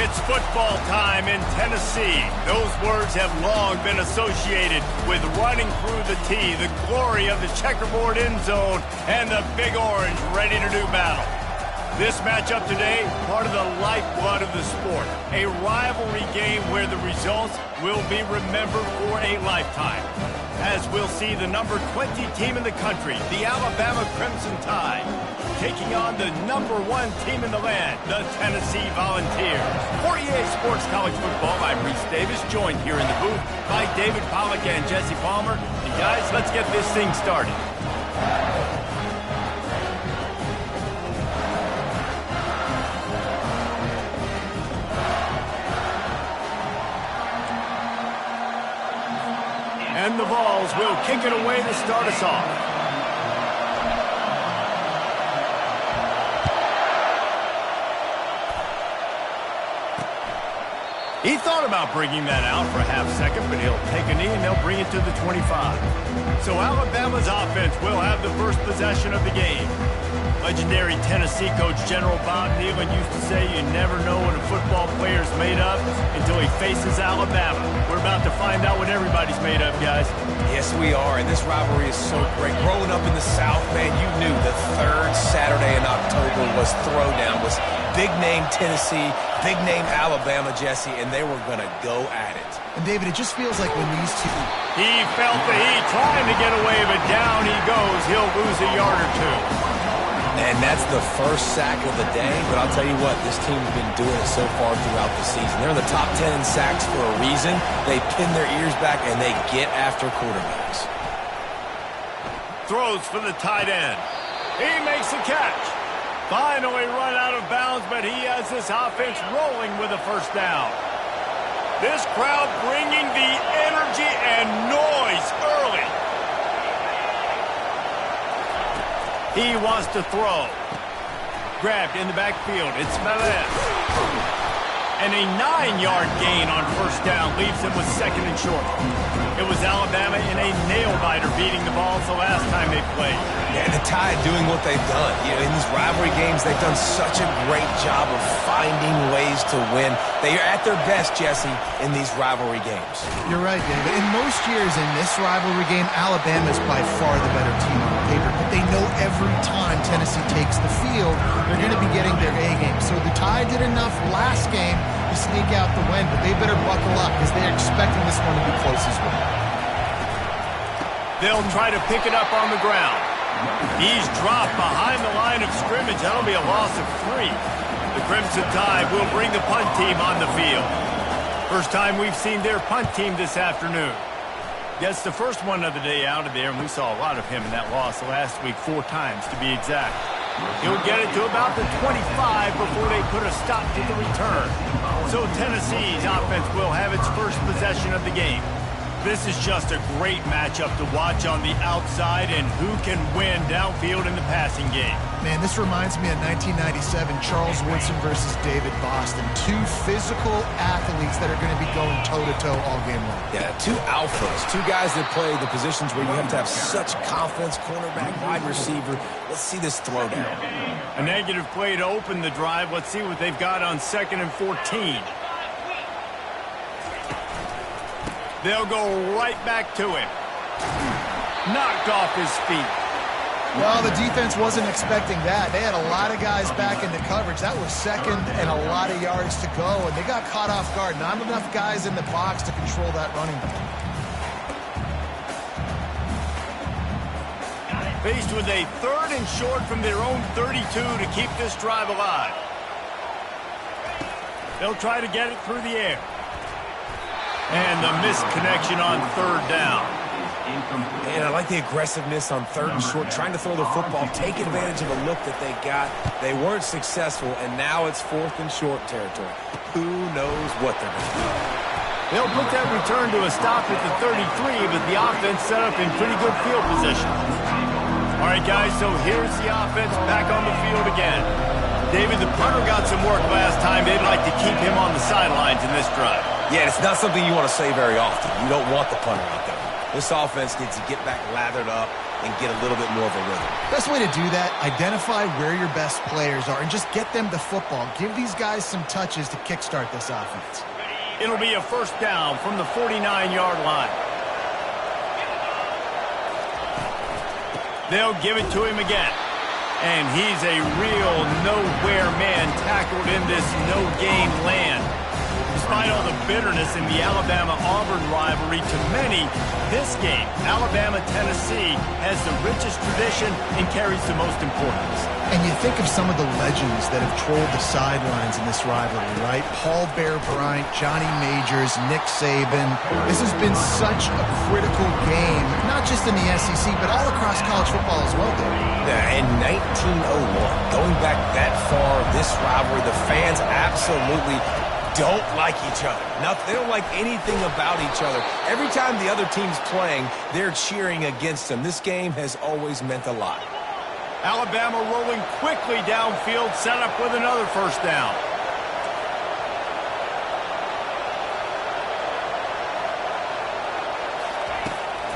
It's football time in Tennessee. Those words have long been associated with running through the tee, the glory of the checkerboard end zone, and the Big Orange ready to do battle. This matchup today, part of the lifeblood of the sport. A rivalry game where the results will be remembered for a lifetime. As we'll see the number 20 team in the country, the Alabama Crimson Tide, taking on the number 1 team in the land, the Tennessee Volunteers. For EA Sports College Football, I'm Reese Davis, joined here in the booth by David Pollack and Jesse Palmer. And guys, let's get this thing started. And the Vols will kick it away to start us off. He thought about bringing that out for a half second, but he'll take a knee and they'll bring it to the 25. So Alabama's offense will have the first possession of the game. Legendary Tennessee coach General Bob Neyland used to say you never know what a football player's made of until he faces Alabama. We're about to find out what everybody's made of, guys. Yes, we are, and this rivalry is so great. Growing up in the South, man, you knew the third Saturday in October was throwdown, was big-name Tennessee, big-name Alabama, Jesse, and they were going to go at it. And, David, it just feels like when these two... He felt the heat, trying to get away, but down he goes. He'll lose a yard or two. And that's the first sack of the day, but I'll tell you what, this team's been doing it so far throughout the season. They're in the top 10 in sacks for a reason. They pin their ears back, and they get after quarterbacks. Throws for the tight end. He makes the catch. Finally run out of bounds, but he has this offense rolling with a first down. This crowd bringing the energy and noise early. He wants to throw. Grabbed in the backfield. It's Melez. And a 9-yard gain on first down leaves him with second and short. It was Alabama in a nail-biter beating the Vols the last time they played. Yeah, the Tide doing what they've done. You know, in these rivalry games, they've done such a great job of finding ways to win. They are at their best, Jesse, in these rivalry games. You're right, David. In most years in this rivalry game, Alabama is by far the better team on paper, but they know every time Tennessee takes the field, they're going to be getting their A game. So the Tide did enough last game to sneak out the win, but they better buckle up because they're expecting this one to be close as well. They'll try to pick it up on the ground. He's dropped behind the line of scrimmage. That'll be a loss of 3. The Crimson Tide will bring the punt team on the field. First time we've seen their punt team this afternoon. Gets the first one of the day out of there, and we saw a lot of him in that loss last week, 4 times to be exact. He'll get it to about the 25 before they put a stop to the return. So Tennessee's offense will have its first possession of the game. This is just a great matchup to watch on the outside and who can win downfield in the passing game. Man, this reminds me of 1997, Charles Woodson versus David Boston. 2 physical athletes that are going to be going toe-to-toe all game long. Yeah, 2 alphas, 2 guys that play the positions where you have to have such confidence, cornerback, wide receiver. Let's see this throwdown. A negative play to open the drive. Let's see what they've got on 2nd and 14. They'll go right back to him. Knocked off his feet. Well, the defense wasn't expecting that. They had a lot of guys back into coverage. That was second and a lot of yards to go, and they got caught off guard. Not enough guys in the box to control that running back. Faced with a 3rd and short from their own 32 to keep this drive alive. They'll try to get it through the air. And the missed connection on 3rd down. And I like the aggressiveness on 3rd and short, trying to throw the football, take advantage of a look that they got. They weren't successful, and now it's 4th and short territory. Who knows what they're going to do? They'll put that return to a stop at the 33, but the offense set up in pretty good field position. All right, guys, so here's the offense back on the field again. David, the punter got some work last time. They'd like to keep him on the sidelines in this drive. Yeah, it's not something you want to say very often. You don't want the punter out there. This offense needs to get back lathered up and get a little bit more of a rhythm. Best way to do that, identify where your best players are and just get them the football. Give these guys some touches to kickstart this offense. It'll be a first down from the 49-yard line. They'll give it to him again. And he's a real nowhere man tackled in this no-gain land. Despite all the bitterness in the Alabama-Auburn rivalry, to many, this game, Alabama-Tennessee, has the richest tradition and carries the most importance. And you think of some of the legends that have trolled the sidelines in this rivalry, right? Paul Bear Bryant, Johnny Majors, Nick Saban. This has been such a critical game, not just in the SEC, but all across college football as well, David. Yeah, in 1901, going back that far, this rivalry, the fans absolutely don't like each other. They don't like anything about each other. Every time the other team's playing, they're cheering against them. This game has always meant a lot. Alabama rolling quickly downfield, set up with another first down.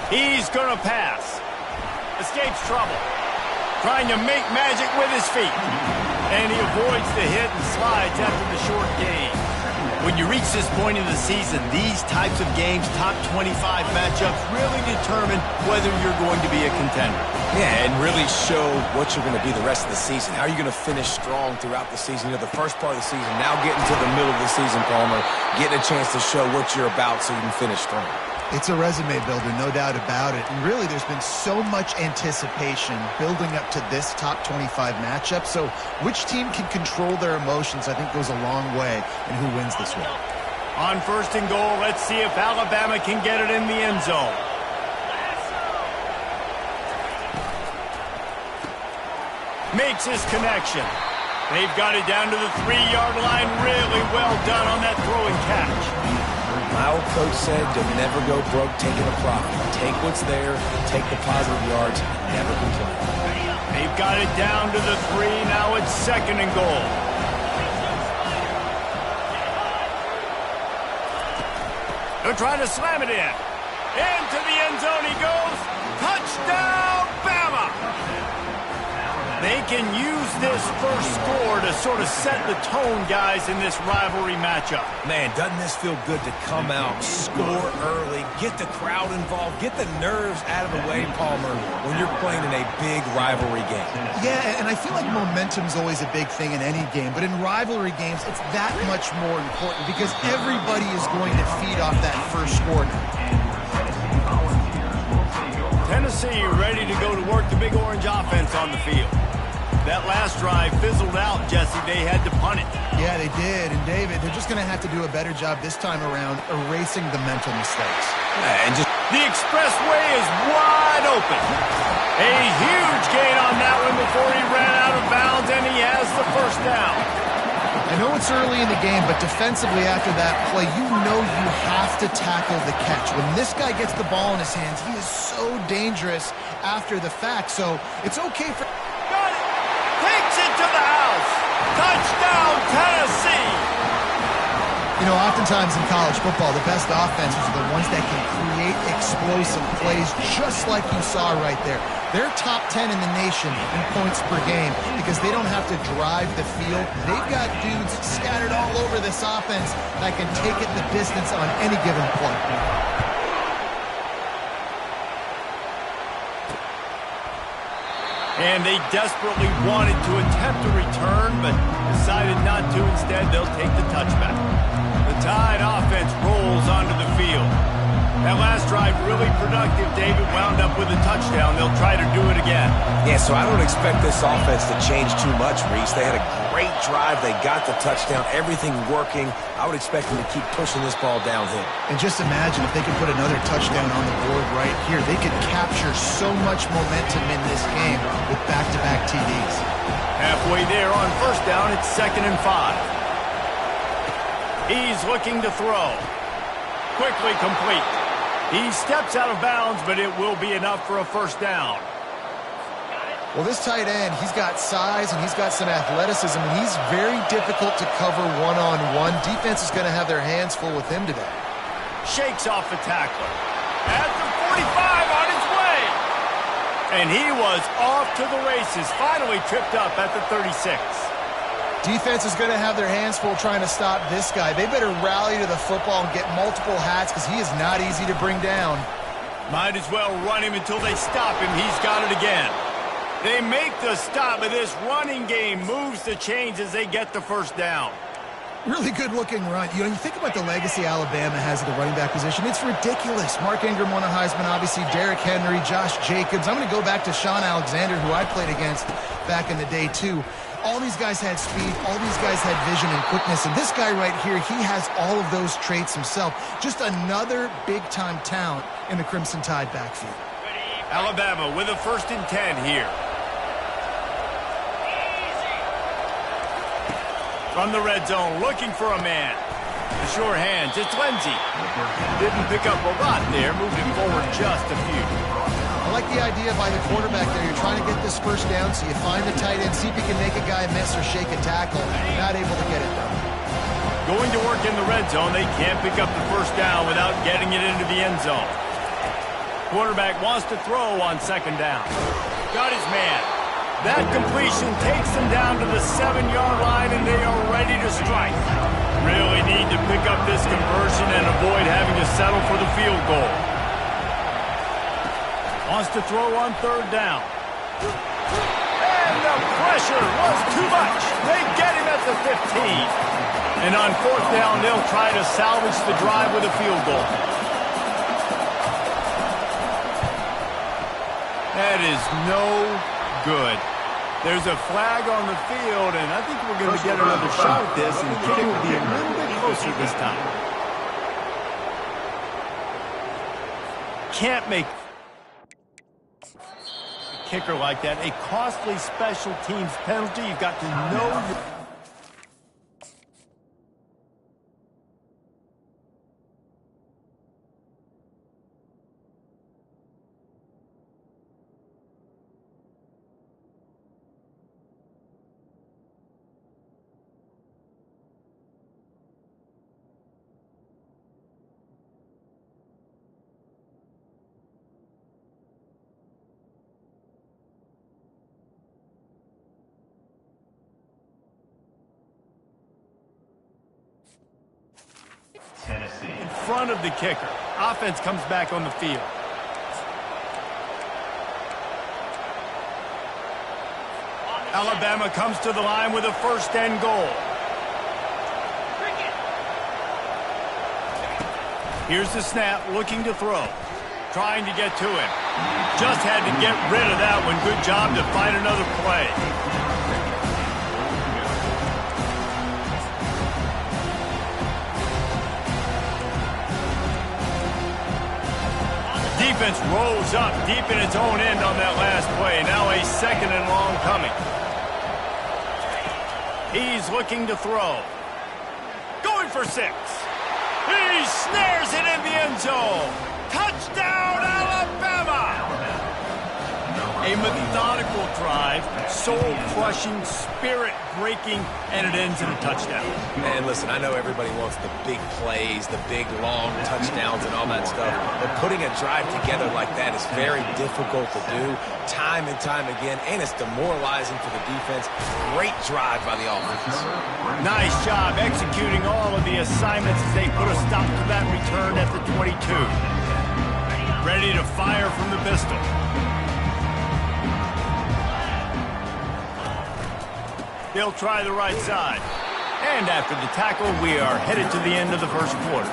He's going to pass. Escapes trouble. Trying to make magic with his feet. And he avoids the hit and slides after the short gain. When you reach this point in the season, these types of games, top 25 matchups, really determine whether you're going to be a contender. Yeah, and really show what you're going to be the rest of the season. How are you going to finish strong throughout the season? You know, the first part of the season, now getting to the middle of the season, Palmer, getting a chance to show what you're about so you can finish strong. It's a resume builder, no doubt about it. And really, there's been so much anticipation building up to this top 25 matchup. So which team can control their emotions, I think, goes a long way in who wins this one. On first and goal, let's see if Alabama can get it in the end zone. Makes his connection. They've got it down to the 3-yard line. Really well done on that throw and catch. My old coach said to never go broke taking a profit. Take what's there, take the positive yards, and never complain. They've got it down to the 3. Now it's second and goal. They're trying to slam it in. Into the end zone he goes. Touchdown, Bama! They can use this first score to sort of set the tone, guys, in this rivalry matchup. Man, doesn't this feel good to come out, score early, get the crowd involved, get the nerves out of the way, Palmer, when you're playing in a big rivalry game? Yeah, and I feel like momentum's always a big thing in any game, but in rivalry games, it's that much more important because everybody is going to feed off that first score. Tennessee ready to go to work the Big Orange offense on the field. That last drive fizzled out, Jesse. They had to punt it. Yeah, they did. And, David, they're just going to have to do a better job this time around erasing the mental mistakes. And just the expressway is wide open. A huge gain on that one before he ran out of bounds, and he has the first down. I know it's early in the game, but defensively after that play, you know you have to tackle the catch. When this guy gets the ball in his hands, he is so dangerous after the fact. So it's okay for... Got it! Takes it to the house! Touchdown, Tennessee! You know, oftentimes in college football, the best offenses are the ones that can create explosive plays just like you saw right there. They're top 10 in the nation in points per game because they don't have to drive the field. They've got dudes scattered all over this offense that can take it the distance on any given play. And they desperately wanted to attempt a return, but decided not to. Instead, they'll take the touchback. The Tide offense rolls onto the field. That last drive really productive. David wound up with a touchdown. They'll try to do it again. Yeah, so I don't expect this offense to change too much, Reese. They had a great drive. They got the touchdown. Everything working. I would expect them to keep pushing this ball downhill. And just imagine if they could put another touchdown on the board right here. They could capture so much momentum in this game with back-to-back TDs. Halfway there on first down, it's 2nd and 5. He's looking to throw. Quickly complete. He steps out of bounds, but it will be enough for a first down. Well, this tight end, he's got size and he's got some athleticism, and he's very difficult to cover one-on-one. Defense is going to have their hands full with him today. Shakes off the tackler. At the 45 on his way. And he was off to the races, finally tripped up at the 36. Defense is going to have their hands full trying to stop this guy. They better rally to the football and get multiple hats because he is not easy to bring down. Might as well run him until they stop him. He's got it again. They make the stop, but this running game moves the chains as they get the first down. Really good-looking run. You think about the legacy Alabama has at the running back position. It's ridiculous. Mark Ingram won a Heisman, obviously. Derrick Henry, Josh Jacobs. I'm going to go back to Sean Alexander, who I played against back in the day, too. All these guys had speed. All these guys had vision and quickness. And this guy right here, he has all of those traits himself. Just another big-time talent in the Crimson Tide backfield. Alabama with a 1st and 10 here. From the red zone, looking for a man. The sure hands, it's Lindsey. Didn't pick up a lot there, moving forward just a few. I like the idea by the quarterback there. You're trying to get this first down, so you find the tight end, see if you can make a guy miss or shake a tackle. Not able to get it done. Going to work in the red zone, they can't pick up the first down without getting it into the end zone. Quarterback wants to throw on 2nd down. Got his man. That completion takes them down to the 7-yard line, and they are ready to strike. Really need to pick up this conversion and avoid having to settle for the field goal. Wants to throw on 3rd down. And the pressure was too much. They get him at the 15. And on 4th down, they'll try to salvage the drive with a field goal. That is no good. There's a flag on the field, and I think we're going to get another shot at this, and the kick will be a little bit closer this time. Can't make a kicker like that. A costly special teams penalty. You've got to know. Tennessee. In front of the kicker. Offense comes back on the field. Alabama comes to the line with a 1st and goal. Here's the snap, looking to throw. Trying to get to him. Just had to get rid of that one. Good job to find another play. Defense rolls up deep in its own end on that last play. Now a 2nd and long coming. He's looking to throw. Going for 6. He snares it in the end zone. Touchdown, Alabama! A methodical drive, soul-crushing, spirit-breaking, and it ends in a touchdown. Man, listen, I know everybody wants the big plays, the big, long touchdowns and all that stuff, but putting a drive together like that is very difficult to do time and time again, and it's demoralizing for the defense. Great drive by the offense. Nice job executing all of the assignments as they put a stop to that return at the 22. Ready to fire from the pistol. They'll try the right side. And after the tackle, we are headed to the end of the first quarter.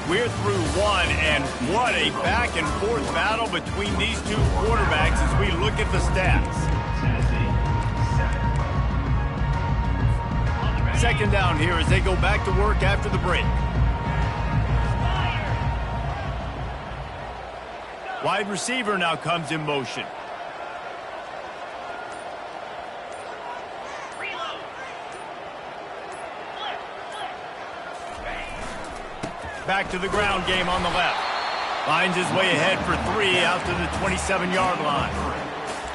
We're through one, and what a back-and-forth battle between these two quarterbacks as we look at the stats. 2nd down here as they go back to work after the break. Wide receiver now comes in motion. Back to the ground game on the left. Finds his way ahead for 3 out to the 27-yard line.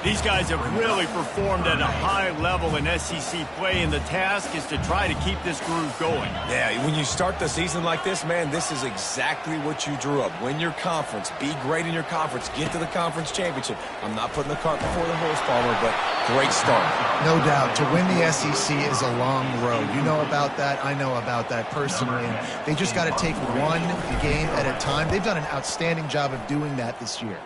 These guys have really performed at a high level in SEC play, and the task is to try to keep this groove going. Yeah, when you start the season like this, man, this is exactly what you drew up. Win your conference. Be great in your conference. Get to the conference championship. I'm not putting the cart before the horse, Palmer, but great start. No doubt. To win the SEC is a long road. You know about that. I know about that personally. And they just got to take one game at a time. They've done an outstanding job of doing that this year.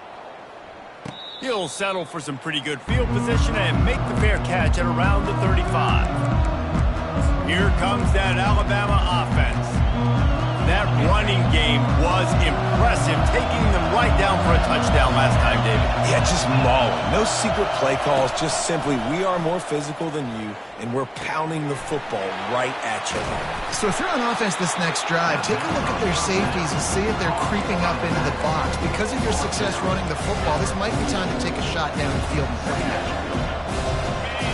He'll settle for some pretty good field position and make the fair catch at around the 35. Here comes that Alabama offense. That running game was impressive, taking them right down for a touchdown last time, David. Yeah, just mauling. No secret play calls, just simply we are more physical than you, and we're pounding the football right at you. So if you're on offense this next drive, take a look at their safeties and see if they're creeping up into the box. Because of your success running the football, this might be time to take a shot down the field and play action.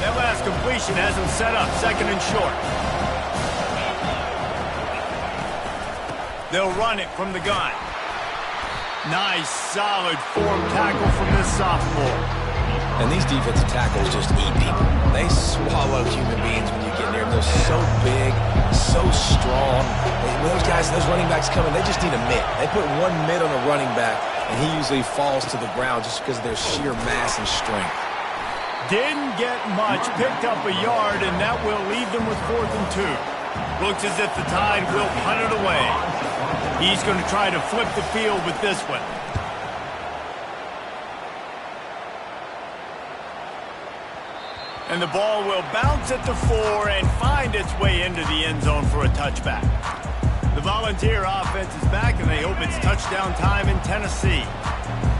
That last completion has them set up, second and short. They'll run it from the gun. Nice, solid form tackle from this sophomore. And these defensive tackles just eat people. They swallow human beings when you get near them. They're so big, so strong. When those guys, those running backs coming, they just need a mitt. They put one mitt on a running back, and he usually falls to the ground just because of their sheer mass and strength. Didn't get much, picked up a yard, and that will leave them with 4th and 2. Looks as if the Tide will punt it away. He's going to try to flip the field with this one. And the ball will bounce at the 4 and find its way into the end zone for a touchback. The Volunteer offense is back, and they hope it's touchdown time in Tennessee.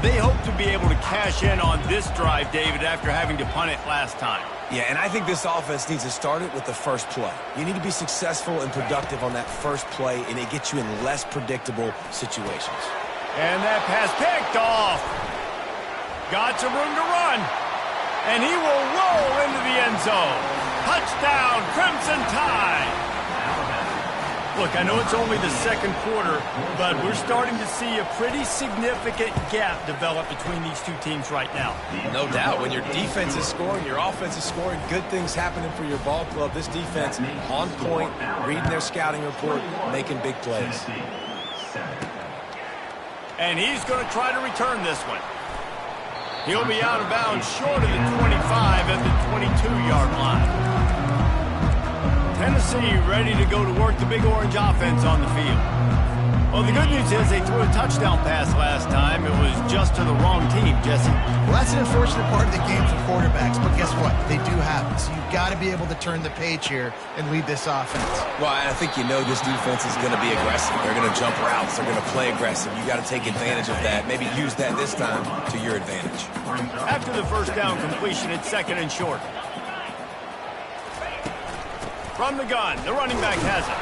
They hope to be able to cash in on this drive, David, after having to punt it last time. Yeah, and I think this offense needs to start it with the first play. You need to be successful and productive on that first play, and it gets you in less predictable situations. And that pass picked off. Got some room to run. And he will roll into the end zone. Touchdown, Crimson Tide. Look, I know it's only the second quarter, but we're starting to see a pretty significant gap develop between these two teams right now. No doubt. When your defense is scoring, your offense is scoring, good things happening for your ball club. This defense on point, reading their scouting report, making big plays. And he's going to try to return this one. He'll be out of bounds short of the 25 at the 22-yard line. Tennessee ready to go to work the Big Orange offense on the field. Well, the good news is they threw a touchdown pass last time. It was just to the wrong team, Jesse. Well, that's an unfortunate part of the game for quarterbacks, but guess what? They do have it. So you've got to be able to turn the page here and lead this offense. Well, I think you know this defense is going to be aggressive. They're going to jump routes. They're going to play aggressive. You got to take advantage of that. Maybe use that this time to your advantage. After the first down completion, it's second and short. From the gun, the running back has it.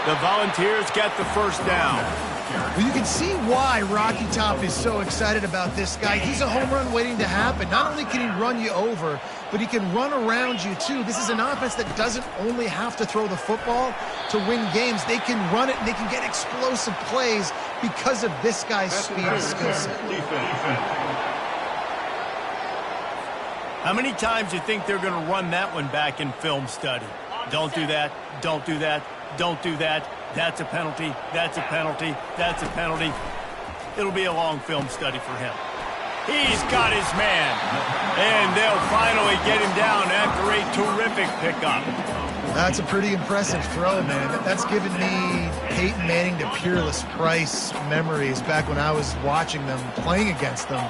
The Volunteers get the first down. Well, you can see why Rocky Top is so excited about this guy. He's a home run waiting to happen. Not only can he run you over, but he can run around you too. This is an offense that doesn't only have to throw the football to win games. They can run it and they can get explosive plays because of this guy's speed and skill set. How many times do you think they're going to run that one back in film study? Don't do that. Don't do that. Don't do that. That's a penalty. That's a penalty. That's a penalty. It'll be a long film study for him. He's got his man. And they'll finally get him down after a terrific pickup. That's a pretty impressive throw, man. That's given me Peyton Manning to Peerless Price memories back when I was watching them, playing against them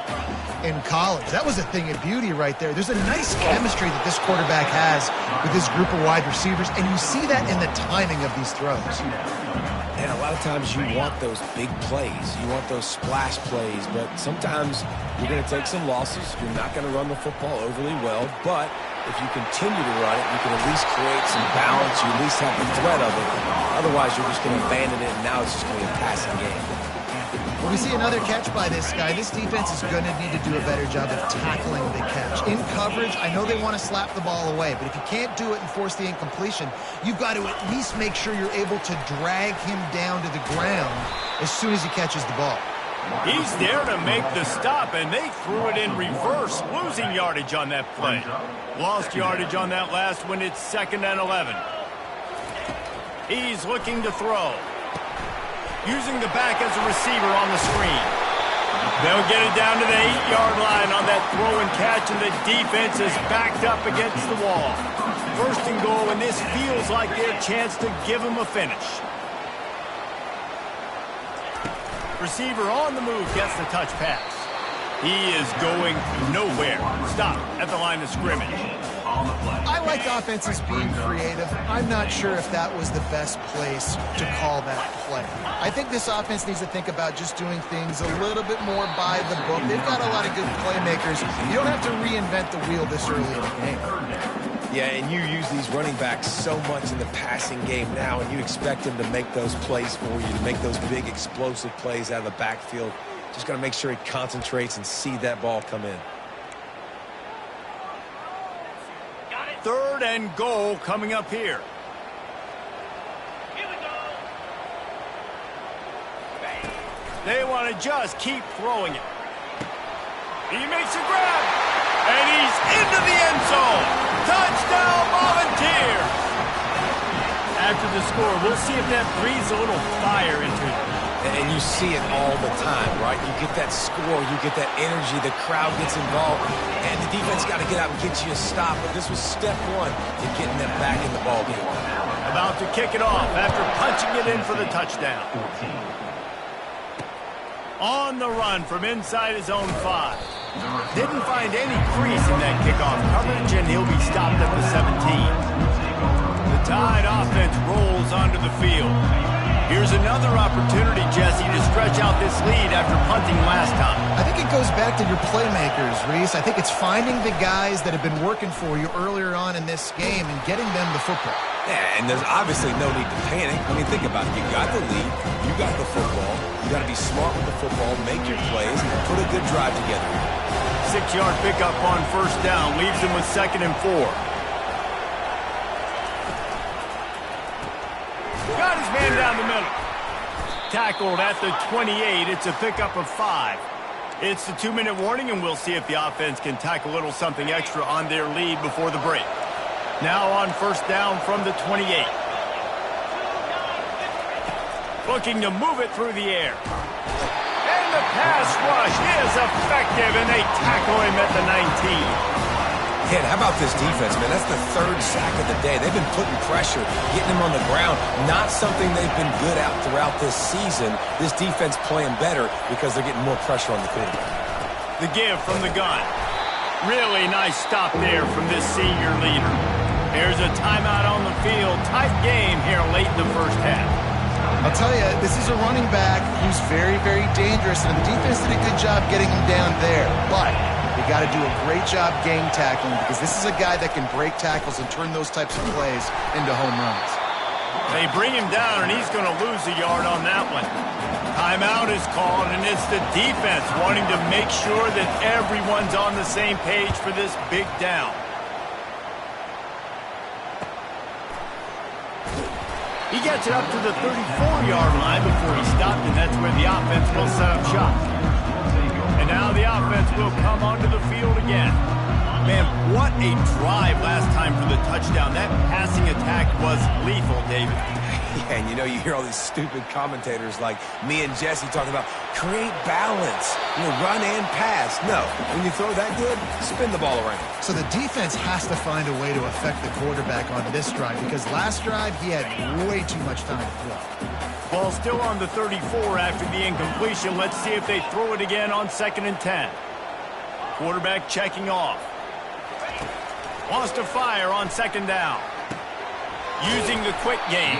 in college. That was a thing of beauty right there. There's a nice chemistry that this quarterback has with this group of wide receivers, and you see that in the timing of these throws. And a lot of times you want those big plays. You want those splash plays, but sometimes you're going to take some losses. You're not going to run the football overly well, but if you continue to run it, you can at least create some balance. You at least have the threat of it. Otherwise, you're just going to abandon it, and now it's just going to be a passing game. When we see another catch by this guy, this defense is going to need to do a better job of tackling the catch. In coverage, I know they want to slap the ball away, but if you can't do it and force the incompletion, you've got to at least make sure you're able to drag him down to the ground as soon as he catches the ball. He's there to make the stop, and they threw it in reverse, losing yardage on that play. Lost yardage on that last one. It's 2nd and 11. He's looking to throw. Using the back as a receiver on the screen. They'll get it down to the 8-yard line on that throw and catch, and the defense is backed up against the wall. 1st and goal, and this feels like their chance to give them a finish. Receiver on the move gets the touch pass. He is going nowhere. Stop at the line of scrimmage. I like offenses being creative. I'm not sure if that was the best place to call that play. I think this offense needs to think about just doing things a little bit more by the book. They've got a lot of good playmakers. You don't have to reinvent the wheel this early in the game. Yeah, and you use these running backs so much in the passing game now, and you expect them to make those plays for you, to make those big explosive plays out of the backfield. Just got to make sure he concentrates and see that ball come in. 3rd and goal coming up here. Here we go. They want to just keep throwing it. He makes a grab, and he's into the end zone. Touchdown, Volunteers! After the score, we'll see if that breathes a little fire into it. And you see it all the time, right? You get that score, you get that energy, the crowd gets involved, and the defense got to get out and get you a stop. But this was step 1 in getting them back in the ballgame. About to kick it off after punching it in for the touchdown. On the run from inside his own 5. Didn't find any crease in that kickoff coverage, and he'll be stopped at the 17. The Tide offense rolls onto the field. Here's another opportunity, Jesse, to stretch out this lead after punting last time. I think it goes back to your playmakers, Reese. I think it's finding the guys that have been working for you earlier on in this game and getting them the football. Yeah, and there's obviously no need to panic. I mean, think about it. You got the lead. You got the football. You got to be smart with the football, make your plays, and put a good drive together. 6-yard pickup on 1st down leaves him with 2nd and 4. Got his man down the middle. Tackled at the 28. It's a pickup of 5. It's the 2-minute warning, and we'll see if the offense can tack a little something extra on their lead before the break. Now on 1st down from the 28. Looking to move it through the air. And the pass rush is effective, and they tackle him at the 19. Ken, how about this defense, man? That's the 3rd sack of the day. They've been putting pressure, getting him on the ground. Not something they've been good at throughout this season. This defense playing better because they're getting more pressure on the quarterback. The give from the gun. Really nice stop there from this senior leader. There's a timeout on the field. Tight game here late in the 1st half. I'll tell you, this is a running back who's very, very dangerous, and the defense did a good job getting him down there. But you got to do a great job game tackling, because this is a guy that can break tackles and turn those types of plays into home runs. They bring him down, and he's going to lose a yard on that one. Timeout is called, and it's the defense wanting to make sure that everyone's on the same page for this big down. He gets it up to the 34-yard line before he stopped, and that's where the offense will set up shop. And now the offense will come onto the field again. Man, what a drive last time for the touchdown. That passing attack was lethal, David. Yeah, and you know, you hear all these stupid commentators like me and Jesse talking about create balance, run and pass. No, when you throw that good, spin the ball around. So the defense has to find a way to affect the quarterback on this drive, because last drive he had way too much time to throw. Ball still on the 34 after the incompletion. Let's see if they throw it again on 2nd and 10. Quarterback checking off. Wants to fire on 2nd down. Using the quick game.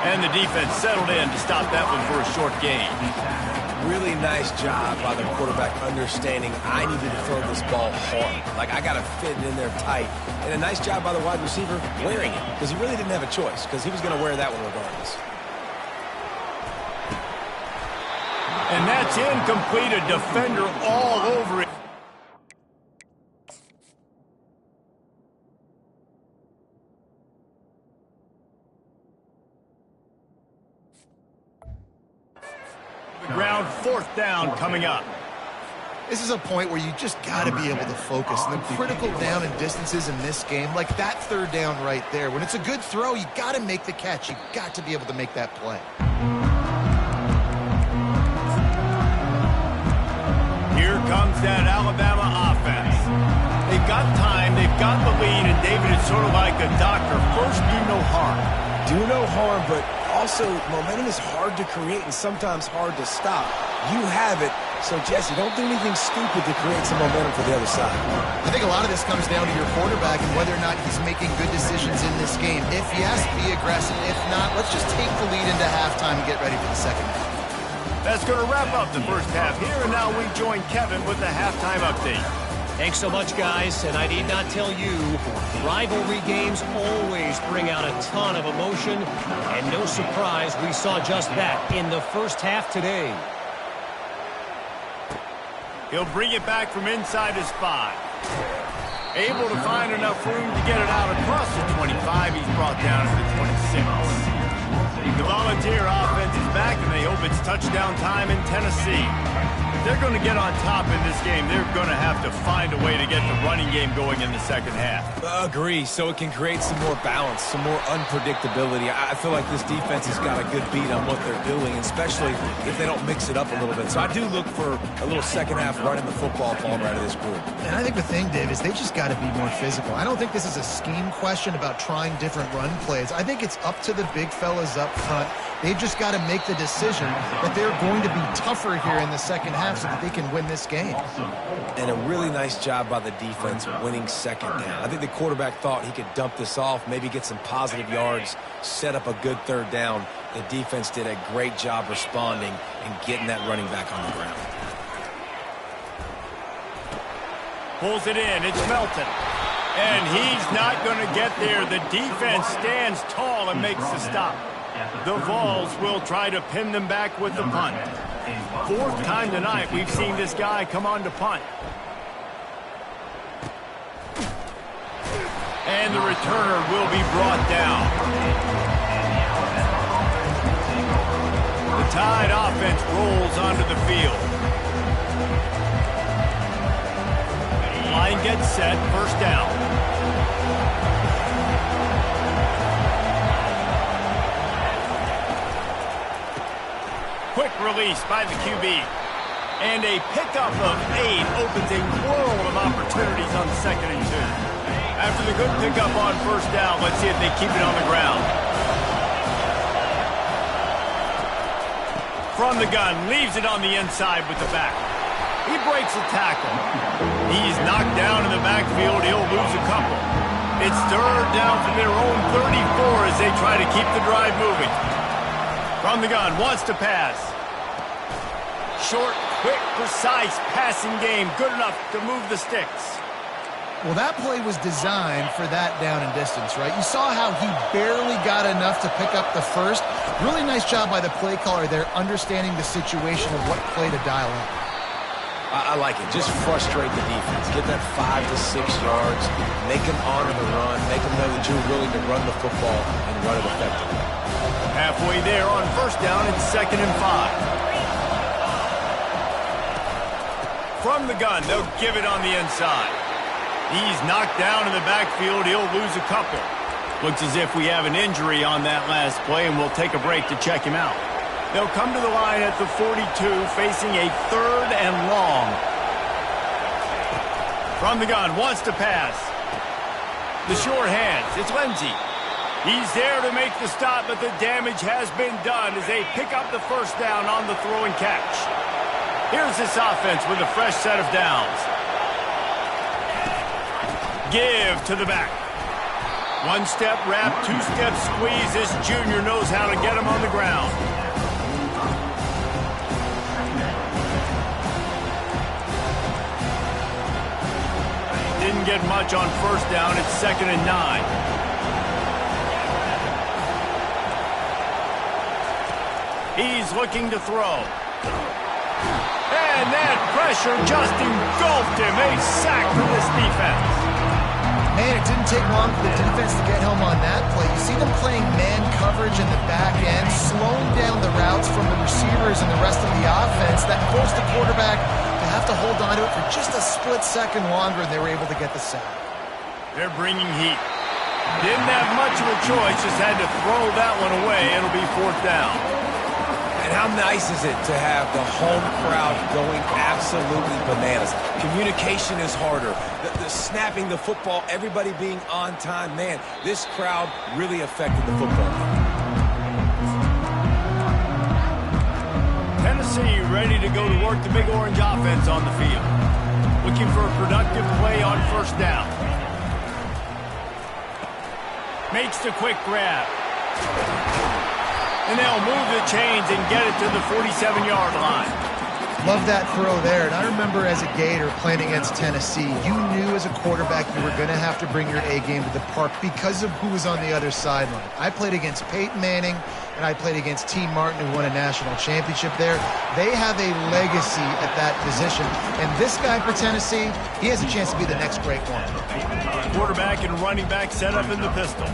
And the defense settled in to stop that one for a short gain. Really nice job by the quarterback understanding I needed to throw this ball hard. Like, I got to fit it in there tight. And a nice job by the wide receiver wearing it, because he really didn't have a choice, because he was going to wear that one regardless. And that's incomplete. A defender all over it. The ground, 4th down coming up. This is a point where you just got to be able to focus. And the critical down and distances in this game, like that 3rd down right there, when it's a good throw, you got to make the catch. You got to be able to make that play. Here comes that Alabama offense. They've got time, they've got the lead, and David is sort of like a doctor. First, do no harm. Do no harm, but also momentum is hard to create and sometimes hard to stop. You have it, so Jesse, don't do anything stupid to create some momentum for the other side. I think a lot of this comes down to your quarterback and whether or not he's making good decisions in this game. If yes, be aggressive. If not, let's just take the lead into halftime and get ready for the second half. That's going to wrap up the first half here, and now we join Kevin with the halftime update. Thanks so much, guys, and I need not tell you, rivalry games always bring out a ton of emotion, and no surprise, we saw just that in the first half today. He'll bring it back from inside his 5. Able to find enough room to get it out across the 25. He's brought down to the 26. The Volunteer offense is back, and they hope it's touchdown time in Tennessee. If they're going to get on top in this game, they're going to have to find a way to get the running game going in the second half. Agree, so it can create some more balance, some more unpredictability. I feel like this defense has got a good beat on what they're doing, especially if they don't mix it up a little bit. So I do look for a little second half running the football ball right of this group. And I think the thing, Dave, is they just got to be more physical. I don't think this is a scheme question about trying different run plays. I think it's up to the big fellas up front. They've just got to make the decision that they're going to be tougher here in the second half so that they can win this game. And a really nice job by the defense winning second down. I think the quarterback thought he could dump this off, maybe get some positive yards, set up a good 3rd down. The defense did a great job responding and getting that running back on the ground. Pulls it in. It's Melton. And he's not going to get there. The defense stands tall and makes the stop. The Vols will try to pin them back with the punt. 4th time tonight we've seen this guy come on to punt. And the returner will be brought down. The Tide offense rolls onto the field. Line gets set, 1st down. Quick release by the QB. And a pickup of 8 opens a world of opportunities on 2nd and 2. After the good pickup on 1st down, let's see if they keep it on the ground. From the gun, leaves it on the inside with the back. He breaks a tackle. He's knocked down in the backfield. He'll lose a couple. It's 3rd down from their own 34 as they try to keep the drive moving. From the gun, wants to pass. Short, quick, precise passing game. Good enough to move the sticks. Well, that play was designed for that down and distance, right? You saw how he barely got enough to pick up the 1st. Really nice job by the play caller there, understanding the situation of what play to dial up. I like it. Just frustrate the defense. Get that 5 to 6 yards. Make them honor the run. Make them know that you're willing to run the football and run it effectively. Halfway there on 1st down, it's 2nd and 5. From the gun, they'll give it on the inside. He's knocked down in the backfield. He'll lose a couple. Looks as if we have an injury on that last play, and we'll take a break to check him out. They'll come to the line at the 42, facing a 3rd and long. From the gun, wants to pass. The short hands, it's Lindsey. He's there to make the stop, but the damage has been done as they pick up the 1st down on the throw and catch. Here's this offense with a fresh set of downs. Give to the back. 1-step wrap, 2-step squeeze. This junior knows how to get him on the ground. Didn't get much on 1st down. It's 2nd and 9. He's looking to throw. And that pressure just engulfed him. A sack for this defense. Man, it didn't take long for the defense to get home on that play. You see them playing man coverage in the back end, slowing down the route routes from the receivers and the rest of the offense that forced the quarterback to have to hold on to it for just a split second longer, and they were able to get the sack. They're bringing heat. Didn't have much of a choice, just had to throw that one away. It'll be 4th down. And how nice is it to have the home crowd going absolutely bananas? Communication is harder. The snapping the football, everybody being on time. Man, this crowd really affected the football. Tennessee ready to go to work the Big Orange offense on the field. Looking for a productive play on 1st down. Makes the quick grab. And they'll move the chains and get it to the 47-yard line. Love that throw there. And I remember as a Gator playing against Tennessee, you knew as a quarterback you were going to have to bring your A game to the park because of who was on the other sideline. I played against Peyton Manning, and I played against T. Martin, who won a national championship there. They have a legacy at that position. And this guy for Tennessee, he has a chance to be the next great one. Quarterback and running back set up in the pistol.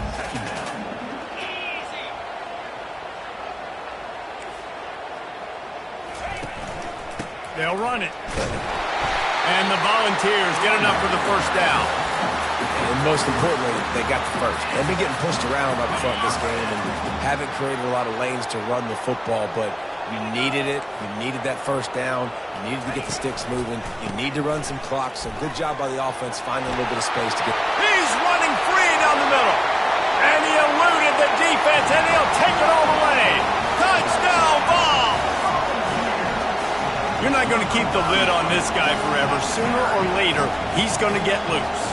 They'll run it. And the Volunteers get enough for the 1st down. And most importantly, they got the first. They've been getting pushed around up front this game and haven't created a lot of lanes to run the football, but you needed it. You needed that 1st down. You needed to get the sticks moving. You need to run some clock, so good job by the offense finding a little bit of space to get. He's running free down the middle. And he eluded the defense, and he'll take it all the way. Touchdown ball. You're not going to keep the lid on this guy forever. Sooner or later, he's going to get loose.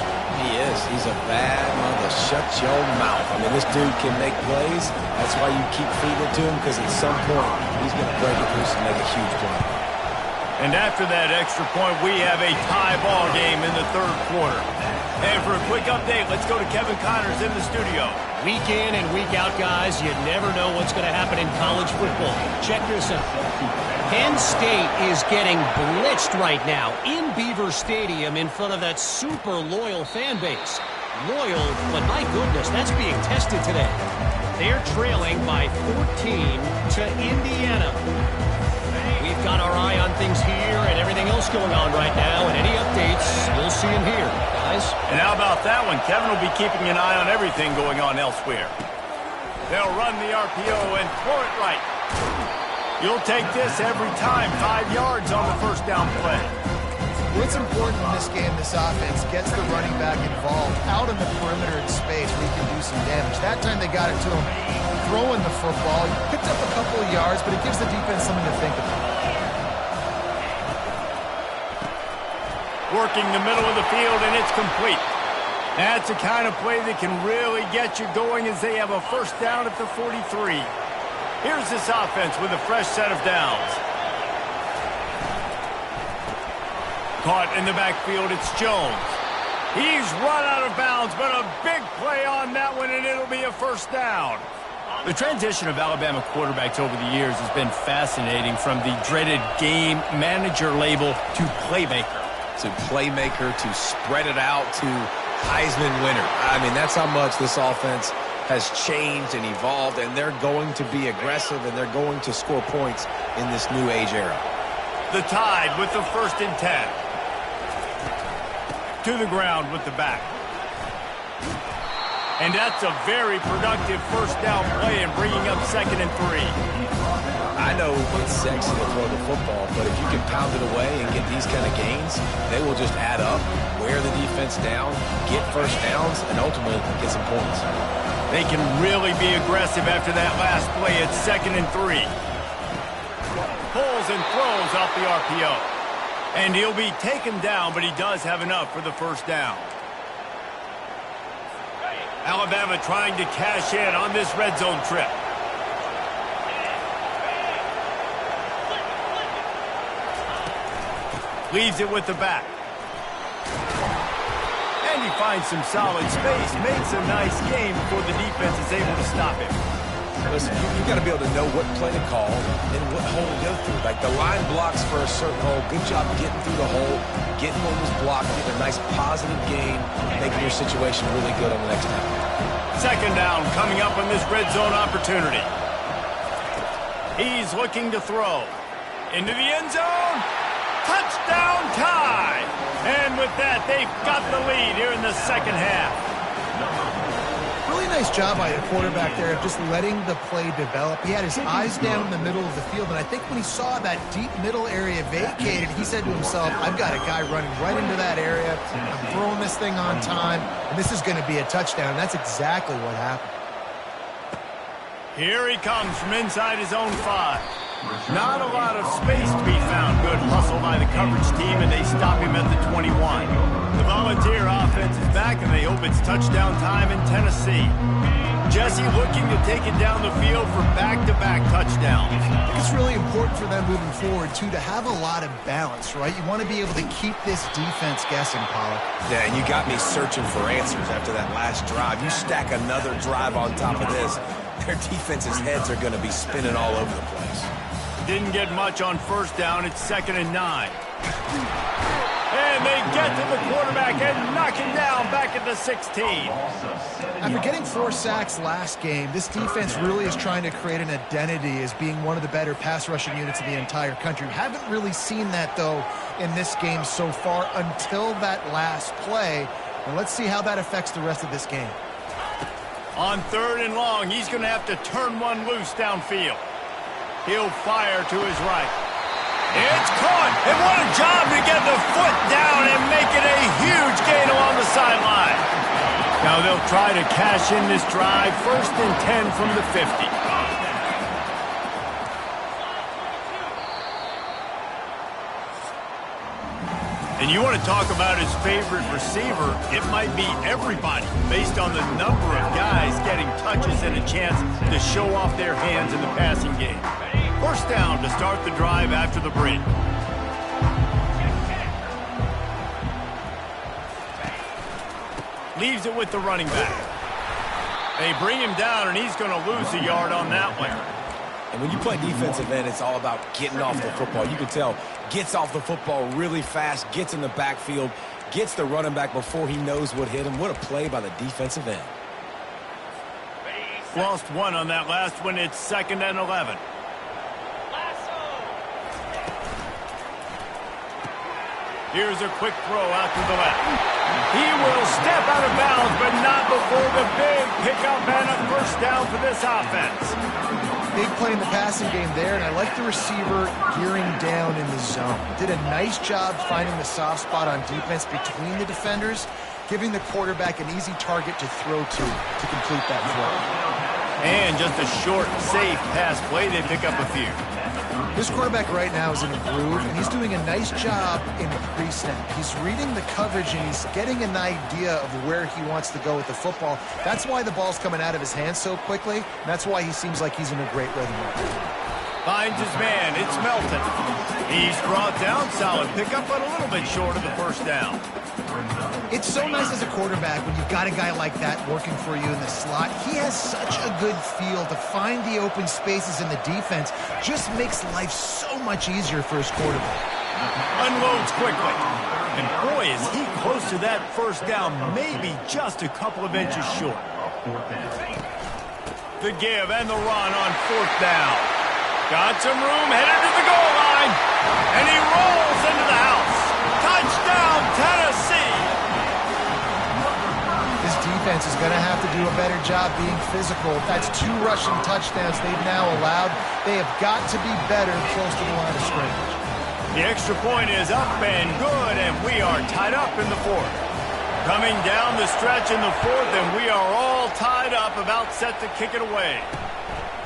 He is. He's a bad mother. Shut your mouth. I mean, this dude can make plays. That's why you keep feeding it to him, because at some point, he's going to break it loose and make a huge play. And after that extra point, we have a tie ball game in the 3rd quarter. And for a quick update, let's go to Kevin Connors in the studio. Week in and week out, guys, you never know what's going to happen in college football. Check this out. Penn State is getting blitzed right now in Beaver Stadium in front of that super loyal fan base. Loyal, but my goodness, that's being tested today. They're trailing by 14 to Indiana. We've got our eye on things here and everything else going on right now, and any updates, you'll see them here, guys. And how about that one? Kevin will be keeping an eye on everything going on elsewhere. They'll run the RPO and throw it right. You'll take this every time. 5 yards on the 1st down play. What's important in this game, this offense gets the running back involved out in the perimeter in space where he can do some damage. That time they got it to him throwing the football. He picked up a couple of yards, but it gives the defense something to think about. Working the middle of the field, and it's complete. That's the kind of play that can really get you going as they have a 1st down at the 43. Here's this offense with a fresh set of downs. Caught in the backfield, it's Jones. He's run out of bounds, but a big play on that one, and it'll be a 1st down. The transition of Alabama quarterbacks over the years has been fascinating, from the dreaded game manager label to playmaker. To playmaker, to spread it out, to Heisman winner. I mean, that's how much this offense has changed and evolved, and they're going to be aggressive, and they're going to score points in this new age era. The Tide with the 1st and 10. To the ground with the back. And that's a very productive 1st down play and bringing up 2nd and 3. I know it's sexy to throw the football, but if you can pound it away and get these kind of gains, they will just add up, wear the defense down, get 1st downs, and ultimately get some points. They can really be aggressive after that last play. It's 2nd and 3. Pulls and throws off the RPO. And he'll be taken down, but he does have enough for the 1st down. Alabama trying to cash in on this red zone trip. Leaves it with the back. And he finds some solid space. Makes a nice game before the defense is able to stop him. Listen, you got to be able to know what play to call and what hole to go through. Like, the line blocks for a certain hole. Good job getting through the hole, getting what was blocked, getting a nice positive gain, making your situation really good on the next down. 2nd down coming up on this red zone opportunity. He's looking to throw. Into the end zone. Touchdown tie. And with that, they've got the lead here in the second half. Really nice job by the quarterback there of just letting the play develop. He had his eyes down in the middle of the field, and I think when he saw that deep middle area vacated, he said to himself, I've got a guy running right into that area. I'm throwing this thing on time, and this is going to be a touchdown. And that's exactly what happened. Here he comes from inside his own 5. Not a lot of space to be found. Good hustle by the coverage team, and they stop him at the 21. The Volunteer offense is back, and they hope it's touchdown time in Tennessee. Jesse looking to take it down the field for back-to-back touchdowns. I think it's really important for them moving forward, too, to have a lot of balance, right? You want to be able to keep this defense guessing, Pollard. Yeah, and you got me searching for answers after that last drive. You stack another drive on top of this, their defense's heads are going to be spinning all over the place. Didn't get much on first down. It's 2nd and 9. And they get to the quarterback and knock him down back at the 16. After getting 4 sacks last game, this defense really is trying to create an identity as being one of the better pass rushing units in the entire country. We haven't really seen that, though, in this game so far until that last play. And let's see how that affects the rest of this game. On 3rd and long, he's going to have to turn one loose downfield. He'll fire to his right. It's caught, and what a job to get the foot down and make it a huge gain along the sideline. Now they'll try to cash in this drive, 1st and 10 from the 50. And you want to talk about his favorite receiver, it might be everybody based on the number of guys getting touches and a chance to show off their hands in the passing game. 1st down to start the drive after the break. Leaves it with the running back. They bring him down, and he's going to lose a yard on that one. And when you play defensive end, it's all about getting off the football. You can tell, gets off the football really fast, gets in the backfield, gets the running back before he knows what hit him. What a play by the defensive end. Lost 1 on that last one. It's 2nd and 11. Here's a quick throw out to the left. He will step out of bounds, but not before the big pickup and a 1st down for this offense. Big play in the passing game there, and I like the receiver gearing down in the zone. Did a nice job finding the soft spot on defense between the defenders, giving the quarterback an easy target to throw to complete that throw. And just a short, safe pass play. They pick up a few. This quarterback right now is in a groove, and he's doing a nice job in pre-snap. He's reading the coverage, and he's getting an idea of where he wants to go with the football. That's why the ball's coming out of his hands so quickly, and that's why he seems like he's in a great rhythm right now. Finds his man. It's Melton. He's brought down. Solid pickup, but a little bit short of the 1st down. It's so nice as a quarterback when you've got a guy like that working for you in the slot. He has such a good feel to find the open spaces in the defense. Just makes life so much easier for his quarterback. Unloads quickly. And boy, is he close to that 1st down, maybe just a couple of inches short. The give and the run on 4th down. Got some room, headed to the goal line. And he rolls into the house. Touchdown, Tennessee. This defense is going to have to do a better job being physical. That's 2 rushing touchdowns they've now allowed. They have got to be better close to the line of scrimmage. The extra point is up and good, and we are tied up in the 4th. Coming down the stretch in the 4th, and we are all tied up, about set to kick it away.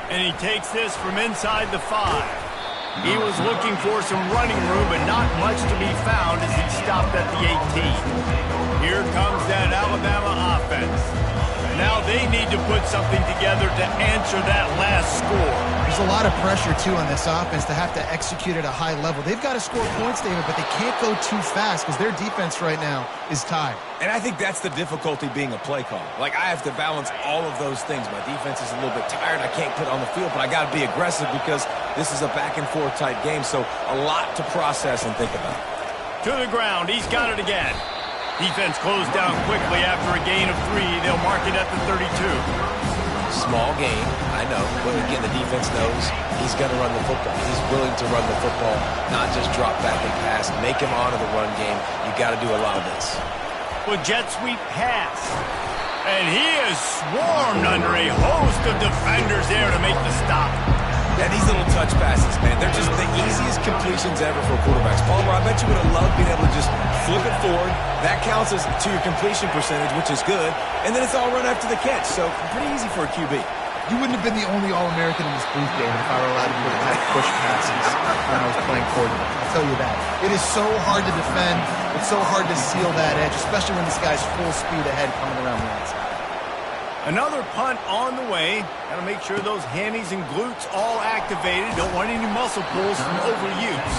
And he takes this from inside the 5. He was looking for some running room, but not much to be found as he stopped at the 18. Here comes that Alabama offense. Now they need to put something together to answer that last score. There's a lot of pressure, too, on this offense to have to execute at a high level. They've got to score points, David, but they can't go too fast because their defense right now is tied. And I think that's the difficulty being a play caller. Like, I have to balance all of those things. My defense is a little bit tired. I can't put it on the field, but I got to be aggressive because this is a back-and-forth type game, so a lot to process and think about. To the ground. He's got it again. Defense closed down quickly after a gain of 3. They'll mark it at the 32. Small game, I know. But again, the defense knows he's going to run the football. He's willing to run the football, not just drop back and pass. Make him honor the run game. You got to do a lot of this. Well, jet sweep pass. And he is swarmed under a host of defenders there to make the stop. Yeah, these little touch passes, man, they're just the easiest completions ever for quarterbacks. Palmer, I bet you would have loved being able to just flip it forward. That counts as to your completion percentage, which is good. And then it's all run after the catch, so pretty easy for a QB. You wouldn't have been the only All-American in this booth, David, if I were allowed to put that push passes when I was playing quarterback. I'll tell you that. It is so hard to defend. It's so hard to seal that edge, especially when this guy's full speed ahead coming around the outside. Another punt on the way. Got to make sure those hammies and glutes all activated. Don't want any muscle pulls from overuse.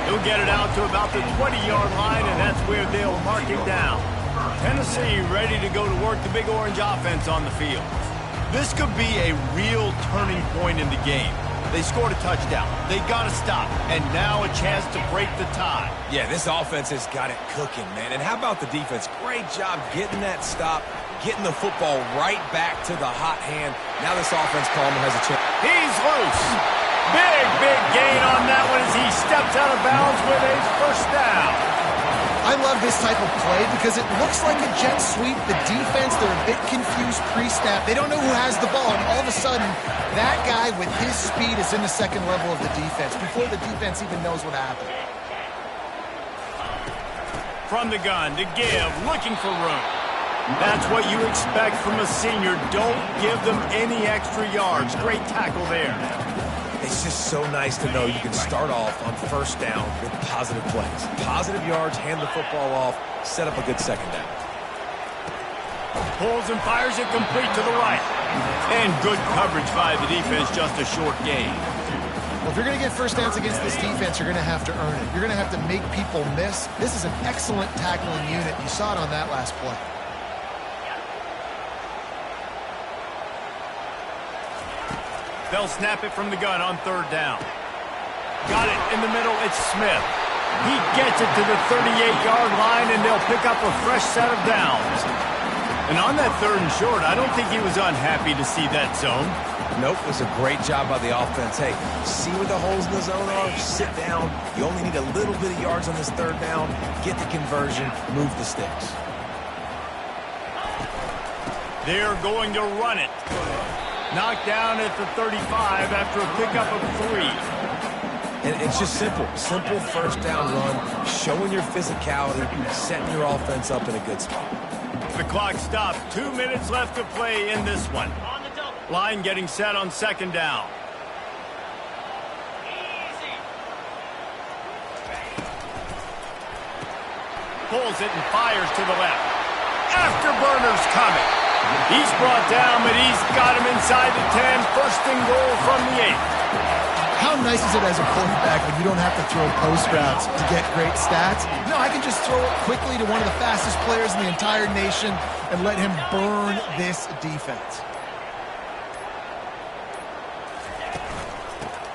He'll get it out to about the 20-yard line, and that's where they'll mark it down. Tennessee ready to go to work the Big Orange offense on the field. This could be a real turning point in the game. They scored a touchdown. They got to stop, and now a chance to break the tie. Yeah, this offense has got it cooking, man. And how about the defense? Great job getting that stop, getting the football right back to the hot hand. Now this offense, Palmer, has a chance. He's loose. Big gain on that one as he steps out of bounds with a first down. I love this type of play because it looks like a jet sweep. The defense, they're a bit confused pre-snap. They don't know who has the ball, and all of a sudden, that guy with his speed is in the second level of the defense before the defense even knows what happened. From the gun to give, looking for room. That's what you expect from a senior. Don't give them any extra yards. Great tackle there. It's just so nice to know you can start off on first down with positive plays. Positive yards, hand the football off, set up a good second down. Pulls and fires it complete to the right. And good coverage by the defense, just a short gain. Well, if you're going to get first downs against this defense, you're going to have to earn it. You're going to have to make people miss. This is an excellent tackling unit. You saw it on that last play. They'll snap it from the gun on third down. Got it in the middle. It's Smith. He gets it to the 38-yard line, and they'll pick up a fresh set of downs. And on that third and short, I don't think he was unhappy to see that zone. Nope, it was a great job by the offense. Hey, see where the holes in the zone are? Sit down. You only need a little bit of yards on this third down. Get the conversion. Move the sticks. They're going to run it. Knocked down at the 35 after a pickup of 3. And it's just simple. Simple first down run, showing your physicality, setting your offense up in a good spot. The clock stopped. 2 minutes left to play in this one. Line getting set on second down. Pulls it and fires to the left. Afterburner's coming. He's brought down, but he's got him inside the 10. First and goal from the 8. How nice is it as a quarterback when you don't have to throw post routes to get great stats? No, I can just throw it quickly to one of the fastest players in the entire nation and let him burn this defense.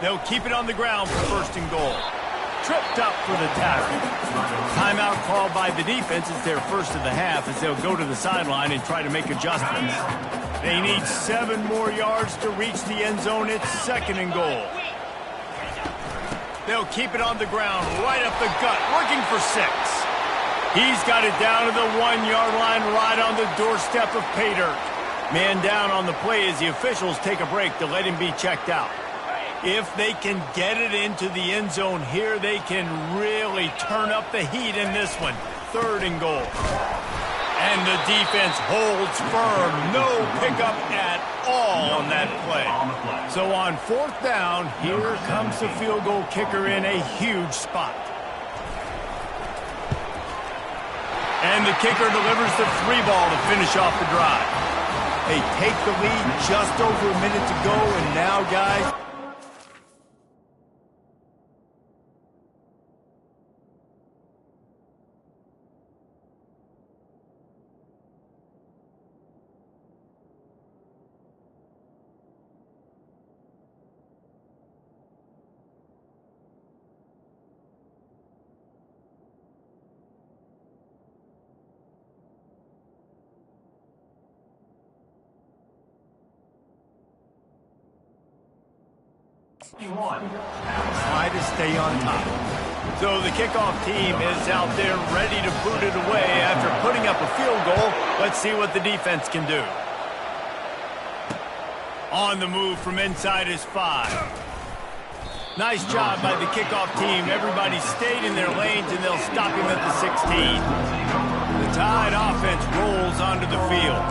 They'll keep it on the ground for first and goal. Tripped up for the tackle. Timeout called by the defense. It's their first of the half as they'll go to the sideline and try to make adjustments. They need 7 more yards to reach the end zone. It's second and goal. They'll keep it on the ground, right up the gut, looking for 6. He's got it down to the 1-yard line, right on the doorstep of pay dirt. Man down on the play as the officials take a break to let him be checked out. If they can get it into the end zone here, they can really turn up the heat in this one. Third and goal. And the defense holds firm. No pickup at all on that play. So on fourth down, here comes the field goal kicker in a huge spot. And the kicker delivers the 3 ball to finish off the drive. They take the lead just over a minute to go, and now, guys, Try to stay on top. So the kickoff team is out there ready to boot it away after putting up a field goal. Let's see what the defense can do. On the move from inside his 5. Nice job by the kickoff team. Everybody stayed in their lanes, and they'll stop him at the 16. The Tide offense rolls onto the field.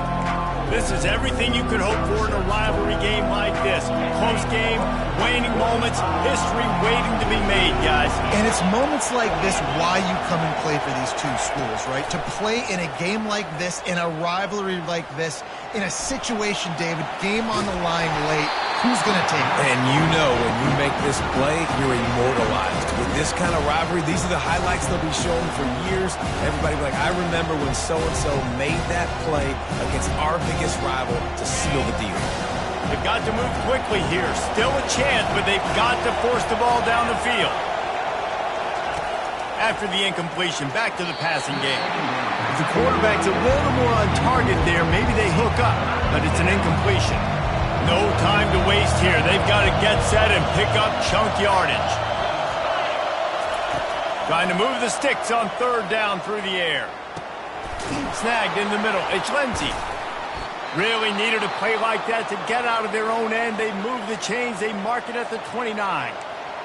This is everything you could hope for in a rivalry game like this. Close game, waning moments, history waiting to be made, guys. And it's moments like this why you come and play for these two schools, right? To play in a game like this, in a rivalry like this, in a situation, David, game on the line late, who's going to take it? And you know when you make this play, you're immortalized. With this kind of rivalry, these are the highlights they'll be showing for years. Everybody will be like, I remember when so-and-so made that play against our biggest rival to seal the deal. They've got to move quickly here. Still a chance, but they've got to force the ball down the field. After the incompletion, back to the passing game. If the quarterback's a little more on target there, maybe they hook up, but it's an incompletion. No time to waste here. They've got to get set and pick up chunk yardage. Trying to move the sticks on 3rd down through the air. Snagged in the middle. It's Lindsey. Really needed a play like that to get out of their own end. They move the chains. They mark it at the 29.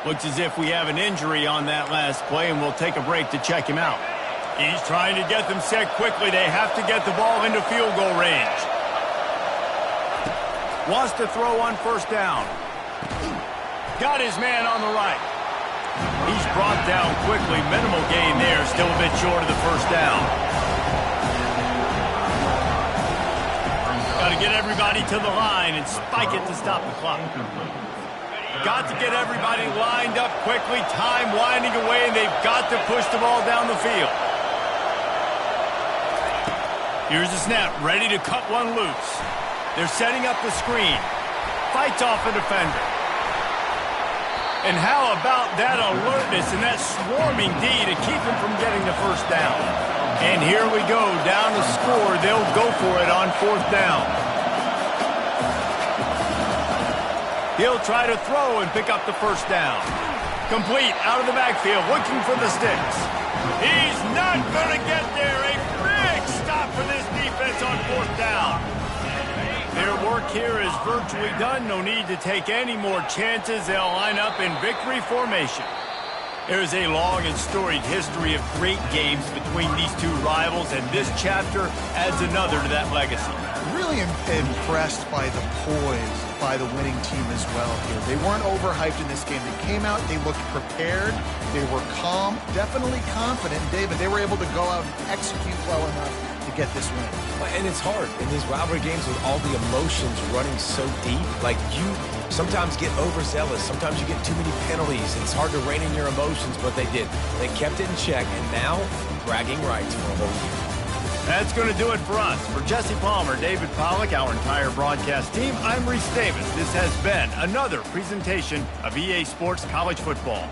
Looks as if we have an injury on that last play, and we'll take a break to check him out. He's trying to get them set quickly. They have to get the ball into field goal range. Wants to throw on 1st down. Got his man on the right. He's brought down quickly. Minimal gain there. Still a bit short of the 1st down. Got to get everybody to the line and spike it to stop the clock. Got to get everybody lined up quickly. Time winding away, and they've got to push the ball down the field. Here's the snap. Ready to cut one loose. They're setting up the screen. Fights off a defender. And how about that alertness and that swarming D to keep him from getting the 1st down? And here we go. Down to score. They'll go for it on 4th down. He'll try to throw and pick up the 1st down. Complete out of the backfield, looking for the sticks. He's not going to get there. A big stop for this defense on 4th down. Their work here is virtually done. No need to take any more chances. They'll line up in victory formation. There's a long and storied history of great games between these two rivals, and this chapter adds another to that legacy. Really impressed by the poise by the winning team as well here. They weren't overhyped in this game. They came out, they looked prepared, they were calm, definitely confident. David, they were able to go out and execute well enough to get this win. And it's hard in these rivalry games with all the emotions running so deep. Like, you sometimes get overzealous. Sometimes you get too many penalties. It's hard to rein in your emotions, but they did. They kept it in check, and now bragging rights for a whole year. That's going to do it for us. For Jesse Palmer, David Pollack, our entire broadcast team, I'm Reese Davis. This has been another presentation of EA Sports College Football.